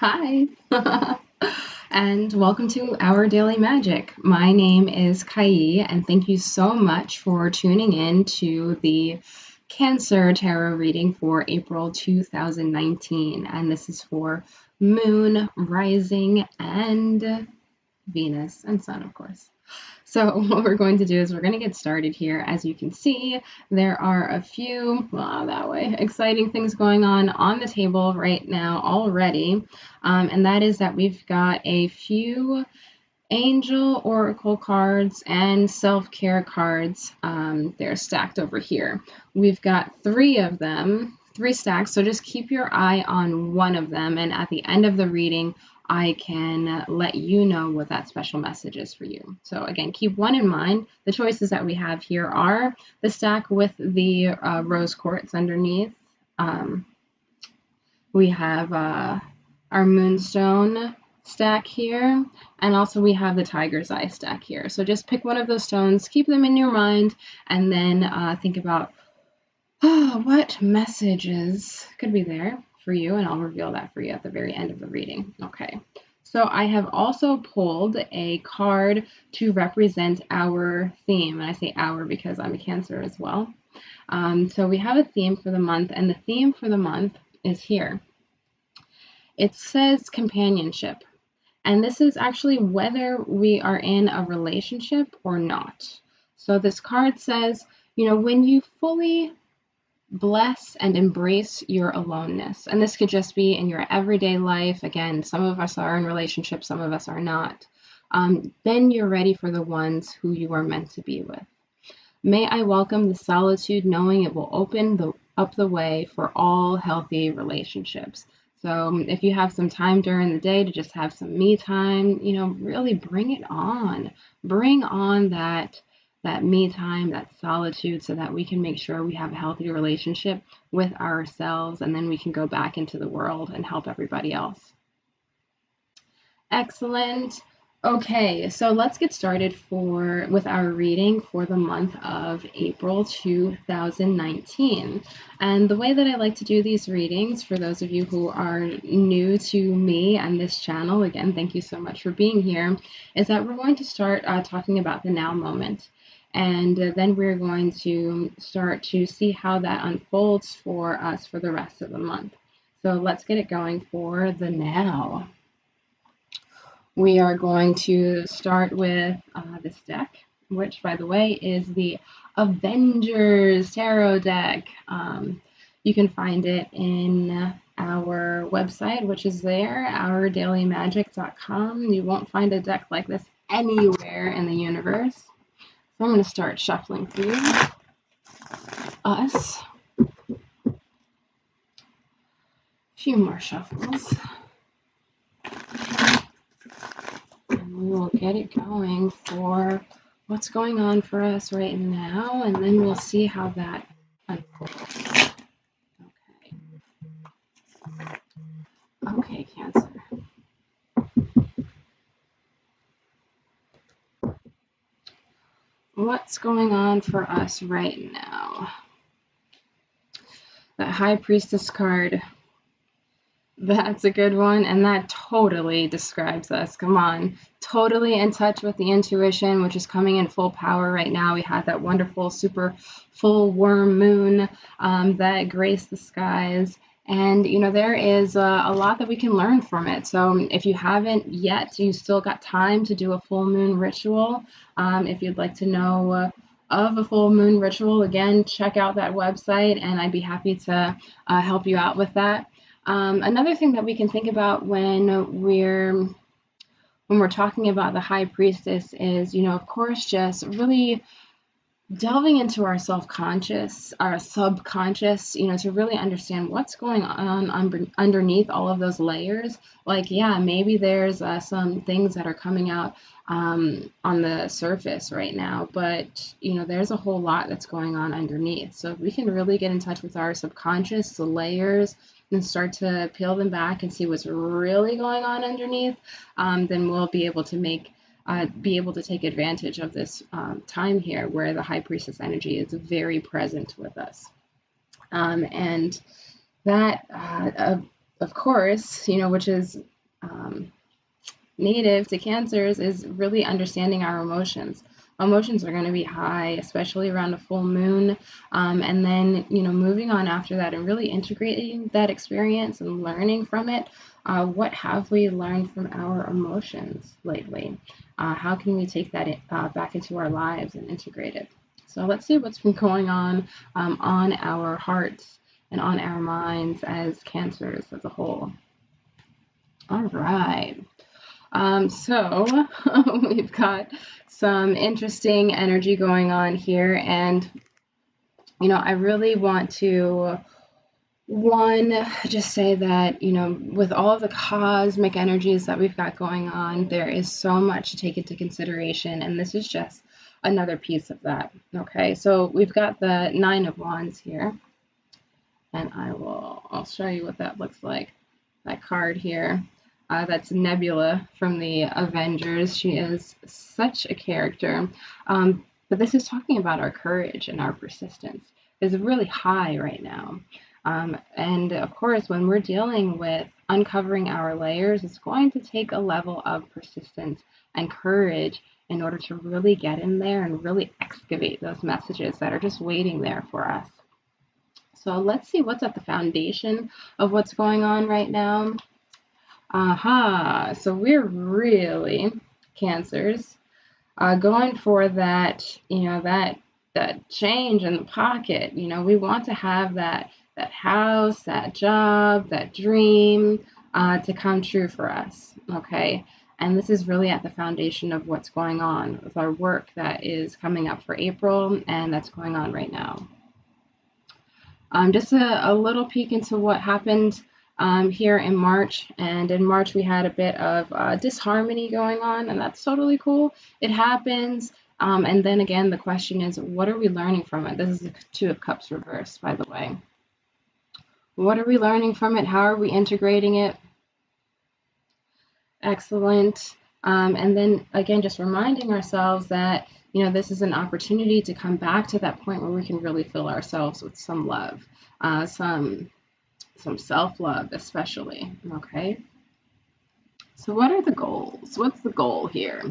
Hi, and welcome to our daily magic. My name is Kai, and thank you so much for tuning in to the Cancer Tarot reading for April 2019. And this is for Moon, Rising, and Venus, and Sun, of course. So what we're going to do is we're going to get started here. As you can see, there are a few, that way, exciting things going on the table right now already. And that is that we've got a few angel oracle cards and self-care cards. They're stacked over here. We've got three of them, three stacks. So just keep your eye on one of them. And at the end of the reading, I can let you know what that special message is for you. So again, keep one in mind. The choices that we have here are the stack with the rose quartz underneath. We have our moonstone stack here, and also we have the tiger's eye stack here. So just pick one of those stones, keep them in your mind, and then think about what messages could be there for you, and I'll reveal that for you at the very end of the reading. Okay, so I have also pulled a card to represent our theme, and I say our because I'm a Cancer as well. So we have a theme for the month, and the theme for the month is here. It says companionship, and this is actually whether we are in a relationship or not. So this card says, when you fully bless and embrace your aloneness. And this could just be in your everyday life. Again, some of us are in relationships, some of us are not. Then you're ready for the ones who you are meant to be with. May I welcome the solitude, knowing it will open up the way for all healthy relationships. So if you have some time during the day to just have some me time, really bring it on. Bring on that me time, that solitude, so that we can make sure we have a healthy relationship with ourselves, and then we can go back into the world and help everybody else. Excellent. Okay, so let's get started with our reading for the month of April 2019. And the way that I like to do these readings, for those of you who are new to me and this channel, again, thank you so much for being here, is that we're going to start talking about the now moment. And then we're going to start to see how that unfolds for us for the rest of the month. So let's get it going for the now. We are going to start with this deck, which, by the way, is the Avengers Tarot deck. You can find it in our website, which is there, ourdailymagic.com. You won't find a deck like this anywhere in the universe. So I'm going to start shuffling through us. A few more shuffles. And we will get it going for what's going on for us right now, and then we'll see how that unfolds. Okay, Cancer. What's going on for us right now? That High Priestess card. That's a good one, and that totally describes us. Come on. Totally in touch with the intuition, which is coming in full power right now. We had that wonderful, super full worm moon that graced the skies. And, there is a lot that we can learn from it. So if you haven't yet, you still got time to do a full moon ritual. If you'd like to know of a full moon ritual, again, check out that website, and I'd be happy to help you out with that. Another thing that we can think about when we're talking about the High Priestess is, of course, just really delving into our self-conscious, our subconscious, to really understand what's going on underneath all of those layers. Like, yeah, maybe there's some things that are coming out on the surface right now, but, there's a whole lot that's going on underneath. So if we can really get in touch with our subconscious, the layers, and start to peel them back and see what's really going on underneath, then we'll be able to take advantage of this time here where the High Priestess energy is very present with us. And that, of course, which is native to Cancers is really understanding our emotions. Emotions are going to be high, especially around a full moon, and then moving on after that and really integrating that experience and learning from it. What have we learned from our emotions lately? How can we take that back into our lives and integrate it? So let's see what's been going on our hearts and on our minds as Cancers as a whole. All right. So we've got some interesting energy going on here, and I really want to just say that with all of the cosmic energies that we've got going on, there is so much to take into consideration, and this is just another piece of that. Okay, so we've got the Nine of Wands here, and I'll show you what that looks like. That card here. That's Nebula from the Avengers. She is such a character. But this is talking about our courage and our persistence. It's really high right now. And of course, when we're dealing with uncovering our layers, it's going to take a level of persistence and courage in order to really get in there and really excavate those messages that are just waiting there for us. So let's see what's at the foundation of what's going on right now. So we're really Cancers going for that, that change in the pocket. We want to have that house, that job, that dream to come true for us. Okay. And this is really at the foundation of what's going on with our work that is coming up for April, and that's going on right now. Just a little peek into what happened here in March. And in March, we had a bit of disharmony going on, and that's totally cool. It happens. And then again, the question is, what are we learning from it? This is the Two of Cups reversed, by the way. What are we learning from it? How are we integrating it? Excellent. And then again, just reminding ourselves that this is an opportunity to come back to that point where we can really fill ourselves with some love, some self-love especially. Okay. So what are the goals? What's the goal here?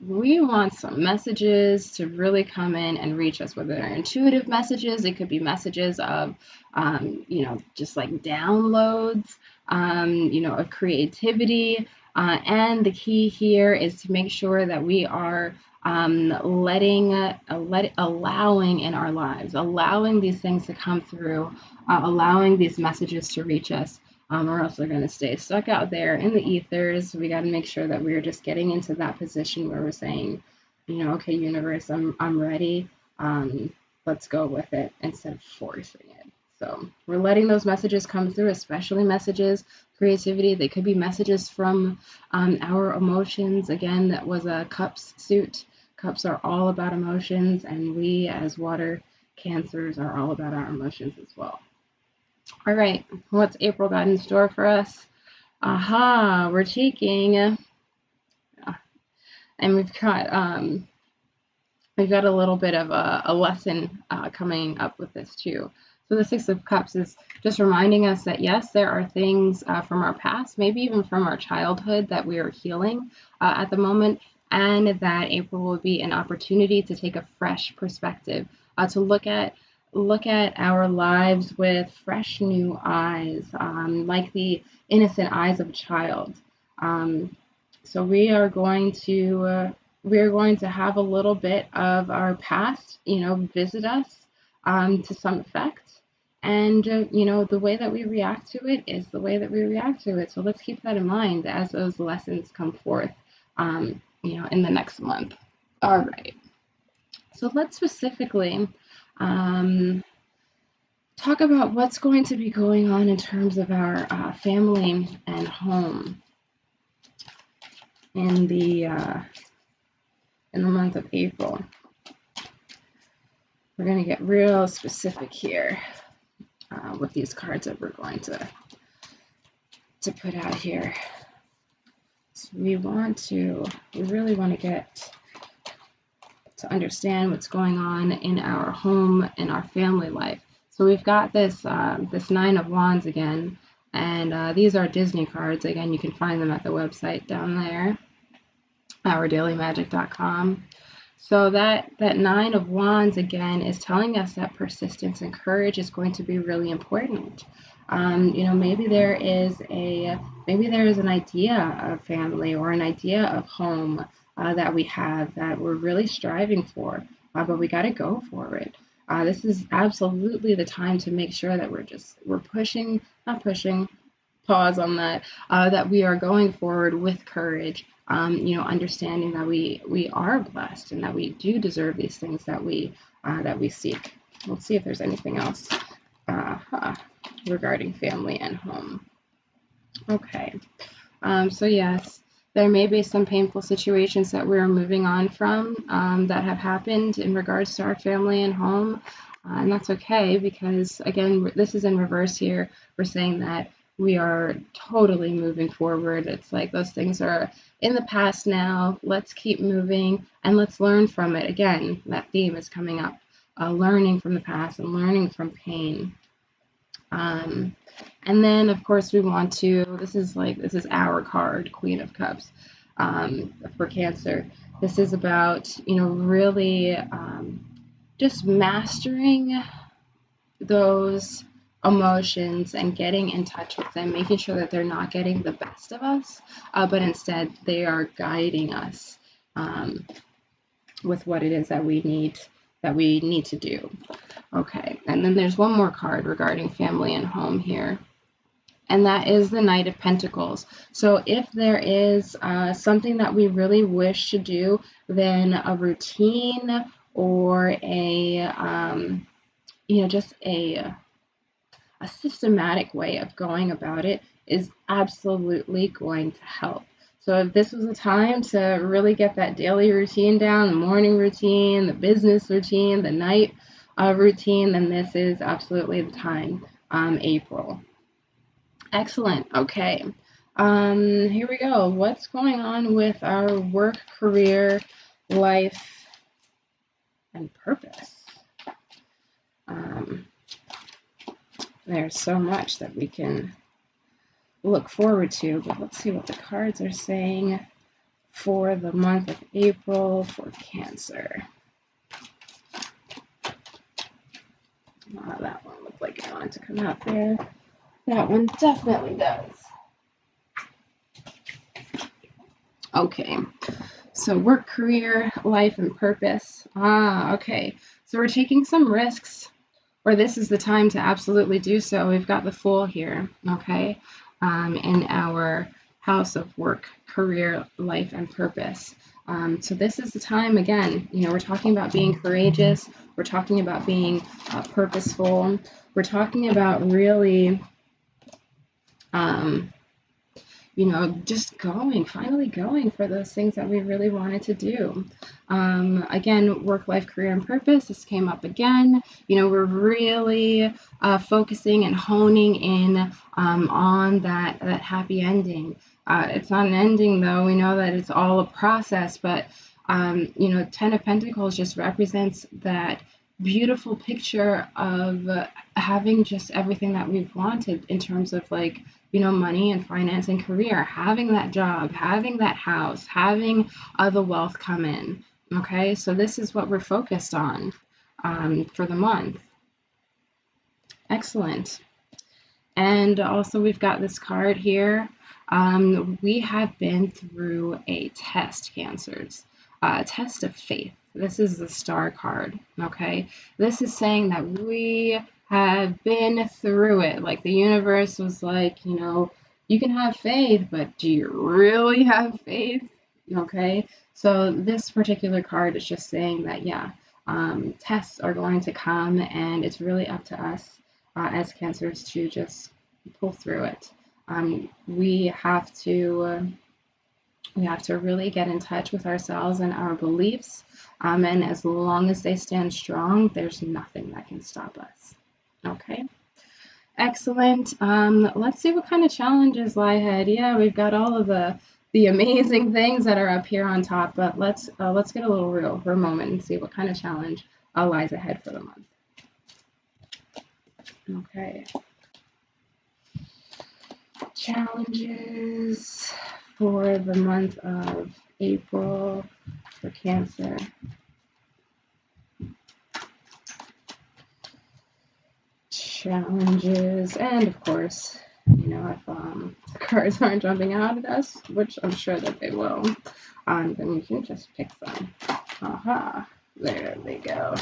We want some messages to really come in and reach us, whether they're intuitive messages. It could be messages of, just like downloads, of creativity. And the key here is to make sure that we are allowing in our lives, allowing these things to come through, allowing these messages to reach us, or else they're going to stay stuck out there in the ethers. We got to make sure that we're just getting into that position where we're saying, okay, universe, I'm ready. Let's go with it instead of forcing it. So we're letting those messages come through, especially messages, creativity. They could be messages from our emotions. Again, that was a Cups suit. Cups are all about emotions, and we as water Cancers are all about our emotions as well. All right, what's April got in store for us? We're taking, and we've got a little bit of a lesson coming up with this too. So the Six of Cups is just reminding us that, yes, there are things from our past, maybe even from our childhood, that we are healing at the moment, and that April will be an opportunity to take a fresh perspective, to look at our lives with fresh new eyes, like the innocent eyes of a child. So we are going to have a little bit of our past, visit us to some effect. And, the way that we react to it is the way that we react to it. So let's keep that in mind as those lessons come forth, in the next month. All right. So let's specifically talk about what's going to be going on in terms of our family and home in the month of April. We're going to get real specific here with these cards that we're going to put out here. So we really want to get to understand what's going on in our home and our family life. So we've got this Nine of Wands again, And these are Disney cards. Again, you can find them at the website down there, ourdailymagic.com. So that Nine of Wands, again, is telling us that persistence and courage is going to be really important. Maybe there is an idea of family or an idea of home that we have that we're really striving for, but we got to go for it. This is absolutely the time to make sure that we're pushing, not pushing, pause on that, that we are going forward with courage, understanding that we are blessed and that we do deserve these things that we seek. Let's see if there's anything else regarding family and home. Okay, so yes, there may be some painful situations that we're moving on from that have happened in regards to our family and home, and that's okay, because again, this is in reverse here. We're saying that we are totally moving forward. It's like those things are in the past now. Let's keep moving and let's learn from it. Again, that theme is coming up, learning from the past and learning from pain. And then, of course, we want to, this is our card, Queen of Cups, for Cancer. This is about, really just mastering those emotions and getting in touch with them, making sure that they're not getting the best of us, but instead they are guiding us with what it is that we need to do. Okay, and then there's one more card regarding family and home here, and that is the Knight of Pentacles. So if there is something that we really wish to do, then a routine or just a systematic way of going about it is absolutely going to help. So if this was a time to really get that daily routine down, the morning routine, the business routine, the night routine, then this is absolutely the time, April. Excellent. Okay. Here we go. What's going on with our work, career, life, and purpose? There's so much that we can look forward to, but let's see what the cards are saying for the month of April for Cancer. That one looked like it wanted to come out there. That one definitely does. Okay, so work, career, life, and purpose. Okay, so we're taking some risks, or this is the time to absolutely do so. We've got the Fool here, okay, in our house of work, career, life, and purpose. So this is the time, again, we're talking about being courageous. We're talking about being purposeful. We're talking about really, just finally going for those things that we really wanted to do. Again, work, life, career, and purpose. This came up again. We're really focusing and honing in on that happy ending. It's not an ending, though. We know that it's all a process, but Ten of Pentacles just represents that beautiful picture of having just everything that we've wanted in terms of money and finance and career, having that job, having that house, having the wealth come in. Okay, so this is what we're focused on for the month. Excellent. And also we've got this card here. We have been through a test, Cancers, a test of faith. This is the Star card, okay? This is saying that we have been through it. Like the universe was like, you can have faith, but do you really have faith? Okay, so this particular card is just saying that, tests are going to come, and it's really up to us as Cancers to just pull through it. We have to really get in touch with ourselves and our beliefs, and as long as they stand strong, there's nothing that can stop us. Okay, excellent. Let's see what kind of challenges lie ahead. Yeah, we've got all of the amazing things that are up here on top, but let's get a little real for a moment and see what kind of challenge lies ahead for the month. Okay. Challenges for the month of April for Cancer. Challenges, and of course, you know, if the cards aren't jumping out at us, which I'm sure that they will, then we can just pick them. Aha, there they go.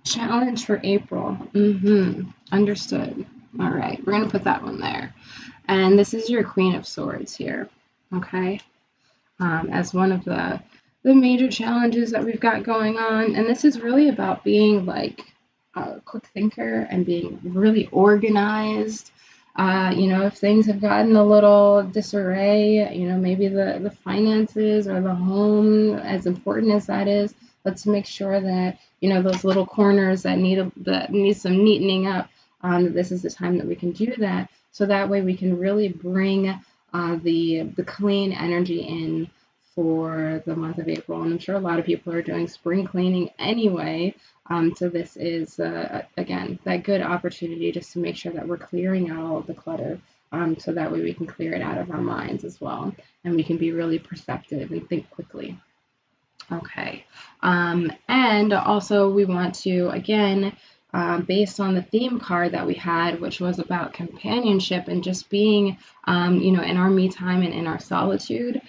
Challenge for April. Understood. All right, we're gonna put that one there. And this is your Queen of Swords here, okay? As one of the major challenges that we've got going on. And this is really about being like a quick thinker and being really organized. You know, if things have gotten a little disarray, you know, maybe the finances or the home, as important as that is, let's make sure that, you know, those little corners that need some neatening up, this is the time that we can do that. So that way we can really bring the clean energy in for the month of April. And I'm sure a lot of people are doing spring cleaning anyway. So this is, again, that good opportunity just to make sure that we're clearing out all of the clutter. So that way we can clear it out of our minds as well. And we can be really perceptive and think quickly. Okay. And also we want to, again, based on the theme card that we had, which was about companionship and just being, you know, in our me time and in our solitude.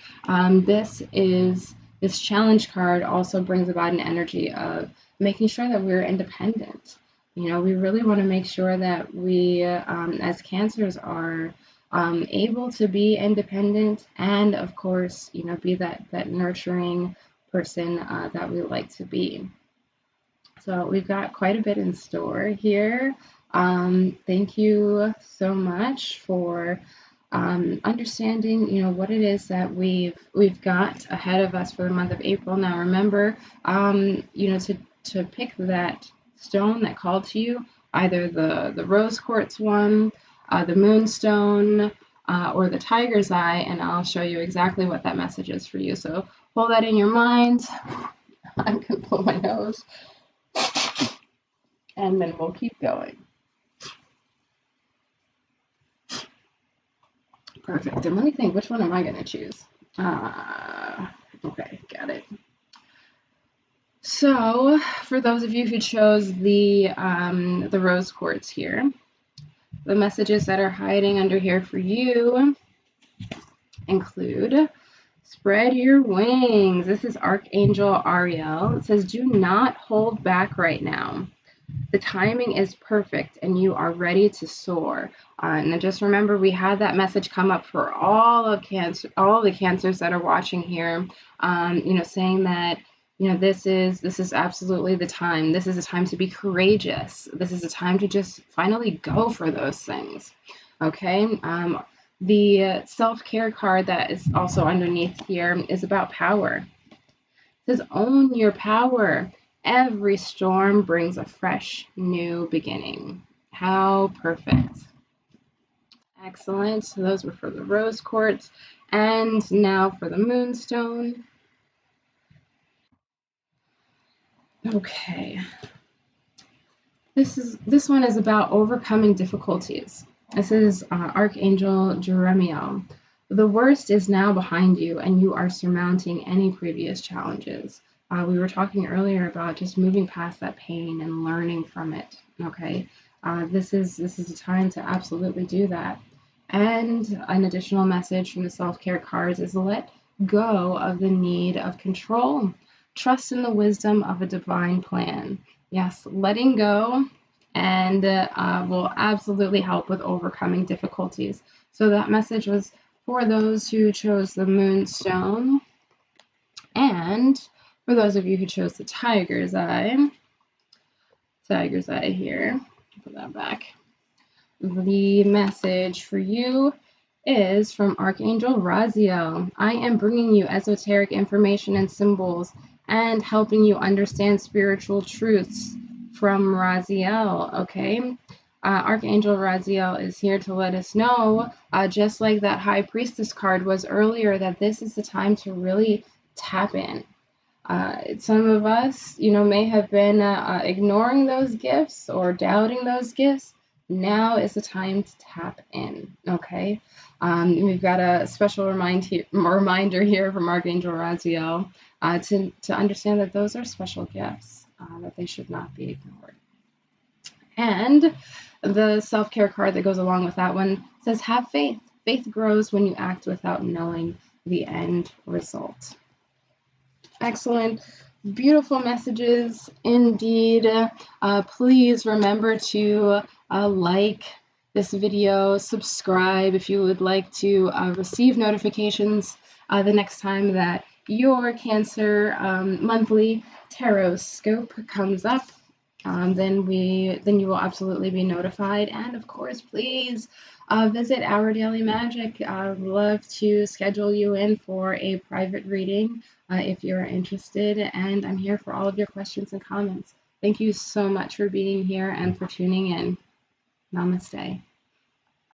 This challenge card also brings about an energy of making sure that we're independent. You know, we really want to make sure that we, as Cancers, are able to be independent and, of course, you know, be that nurturing person that we like to be. So we've got quite a bit in store here. Thank you so much for understanding, you know, what it is that we've got ahead of us for the month of April. Now, remember, you know, to pick that stone that called to you, either the rose quartz one, the moonstone, or the tiger's eye, and I'll show you exactly what that message is for you. So hold that in your mind. I'm gonna blow my nose. And then we'll keep going. Perfect. And let me think, which one am I going to choose? Okay, got it. So, for those of you who chose the rose quartz here, the messages that are hiding under here for you include spread your wings. This is Archangel Raziel. It says, do not hold back right now. The timing is perfect and you are ready to soar. And just remember, we had that message come up for all of the Cancers that are watching here, you know, saying that, you know, this is absolutely the time. This is a time to be courageous. This is a time to just finally go for those things. Okay. The self-care card that is also underneath here is about power. It says, own your power. Every storm brings a fresh, new beginning. How perfect. Excellent. So those were for the rose quartz. And now for the moonstone. Okay. This one is about overcoming difficulties. This is Archangel Raziel. The worst is now behind you, and you are surmounting any previous challenges. We were talking earlier about just moving past that pain and learning from it. Okay, this is a time to absolutely do that. And an additional message from the self-care cards is let go of the need of control. Trust in the wisdom of a divine plan. Yes, letting go and will absolutely help with overcoming difficulties. So that message was for those who chose the moonstone, and for those of you who chose the tiger's eye here, put that back. The message for you is from Archangel Raziel. I am bringing you esoteric information and symbols and helping you understand spiritual truths from Raziel. Okay. Archangel Raziel is here to let us know, just like that High Priestess card was earlier, that this is the time to really tap in. Some of us, you know, may have been ignoring those gifts or doubting those gifts, now is the time to tap in, okay? We've got a special reminder here from Archangel Raziel to understand that those are special gifts, that they should not be ignored. And the self-care card that goes along with that one says, have faith. Faith grows when you act without knowing the end result. Excellent. Beautiful messages indeed. Please remember to like this video, subscribe if you would like to receive notifications the next time that your Cancer monthly tarot scope comes up. Then you will absolutely be notified. And of course, please visit Our Daily Magic. I'd love to schedule you in for a private reading if you're interested. And I'm here for all of your questions and comments. Thank you so much for being here and for tuning in. Namaste.